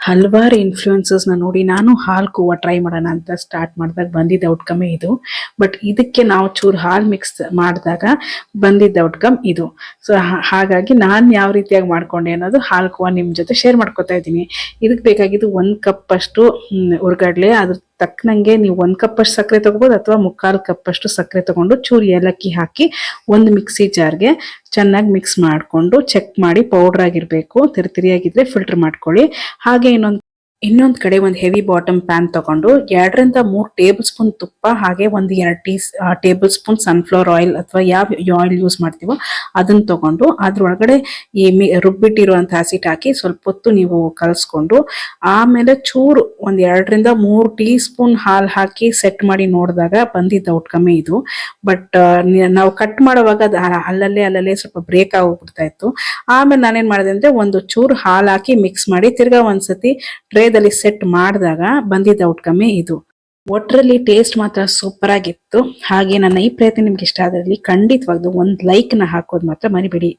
ಹಲವಾರು ಇನ್ಫ್ಲೂಯೆನ್ಸಸ್ನ ನೋಡಿ ನಾನು ಹಾಲು ಕೋವಾ ಟ್ರೈ ಮಾಡೋಣ ಅಂತ ಸ್ಟಾರ್ಟ್ ಮಾಡಿದಾಗ ಬಂದಿದ್ದ ಔಟ್ಕಮೇ ಇದು. ಬಟ್ ಇದಕ್ಕೆ ನಾವು ಚೂರು ಹಾಲು ಮಿಕ್ಸ್ ಮಾಡಿದಾಗ ಬಂದಿದ್ದ ಔಟ್ಕಮ್ ಇದು. ಸೊ ಹಾಗಾಗಿ ನಾನು ಯಾವ ರೀತಿಯಾಗಿ ಮಾಡ್ಕೊಂಡೆ ಅನ್ನೋದು ಹಾಲು ಕೋವಾ ನಿಮ್ಮ ಜೊತೆ ಶೇರ್ ಮಾಡ್ಕೊತಾ ಇದ್ದೀನಿ. ಇದಕ್ಕೆ ಬೇಕಾಗಿದ್ದು 1 ಕಪ್ ಅಷ್ಟು ಹುರ್ಗಡ್ಲೆ, ಅದ್ರ ತಕ್ಕನಂಗೆ ನೀವು 1 ಕಪ್ ಅಷ್ಟು ಸಕ್ಕರೆ ತಗೋಬಹುದು ಅಥವಾ 3/4 ಕಪ್ ಅಷ್ಟು ಸಕ್ಕರೆ ತಗೊಂಡು ಚೂರು ಏಲಕ್ಕಿ ಹಾಕಿ ಒಂದು ಮಿಕ್ಸಿ ಜಾರ್ಗೆ ಚೆನ್ನಾಗಿ ಮಿಕ್ಸ್ ಮಾಡಿಕೊಂಡು ಚೆಕ್ ಮಾಡಿ ಪೌಡರ್ ಆಗಿರಬೇಕು. ತಿರಿಯಾಗಿದ್ರೆ ಫಿಲ್ಟರ್ ಮಾಡ್ಕೊಳ್ಳಿ. ಹಾಗೆ ಇನ್ನೊಂದು ಕಡೆ ಒಂದು ಹೆವಿ ಬಾಟಮ್ ಪ್ಯಾನ್ ತಗೊಂಡು 2 ರಿಂದ 3 ಟೇಬಲ್ ಸ್ಪೂನ್ ತುಪ್ಪ, ಹಾಗೆ ಒಂದು 2 ಟೇಬಲ್ ಸ್ಪೂನ್ ಸನ್ಫ್ಲವರ್ ಆಯಿಲ್ ಅಥವಾ ಯಾವ ಆಯಿಲ್ ಯೂಸ್ ಮಾಡ್ತೀವೋ ಅದನ್ನ ತಗೊಂಡು ಅದ್ರೊಳಗಡೆ ಈ ರುಬ್ಬಿಟ್ಟಿರುವಂತಹ ಹಸಿಟ್ಟು ಹಾಕಿ ಸ್ವಲ್ಪ ಹೊತ್ತು ನೀವು ಕಲಸ್ಕೊಂಡು ಆಮೇಲೆ ಚೂರು ಒಂದು 2 ರಿಂದ 3 ಟೀ ಸ್ಪೂನ್ ಹಾಲು ಹಾಕಿ ಸೆಟ್ ಮಾಡಿ ನೋಡಿದಾಗ ಬಂದಿದ್ದ ಔಟ್ಕಮೇ ಇದು. ಬಟ್ ನಾವು ಕಟ್ ಮಾಡುವಾಗ ಅಲ್ಲಲ್ಲೇ ಸ್ವಲ್ಪ ಬ್ರೇಕ್ ಆಗೋಗ್ಬಿಡ್ತಾ ಇತ್ತು. ಆಮೇಲೆ ನಾನೇನ್ ಮಾಡಿದೆ ಅಂದ್ರೆ ಒಂದು ಚೂರು ಹಾಲು ಹಾಕಿ ಮಿಕ್ಸ್ ಮಾಡಿ ತಿರ್ಗಾ ಒಂದ್ಸತಿ ಟ್ರೇದಲ್ಲಿ ಸೆಟ್ ಮಾಡಿದಾಗ ಬಂದಿದ್ದ ಔಟ್ಕಮೇ ಇದು. ಒಟ್ಟರಲ್ಲಿ ಟೇಸ್ಟ್ ಮಾತ್ರ ಸೂಪರ್ ಆಗಿತ್ತು. ಹಾಗೆ ನನ್ನ ಈ ಪ್ರಯತ್ನ ನಿಮ್ಗೆ ಇಷ್ಟ ಆದಲ್ಲಿ ಖಂಡಿತವಾಗ್ಲೂ ಒಂದು ಲೈಕ್ ನ ಹಾಕೋದು ಮಾತ್ರ ಮರಿಬೇಡಿ.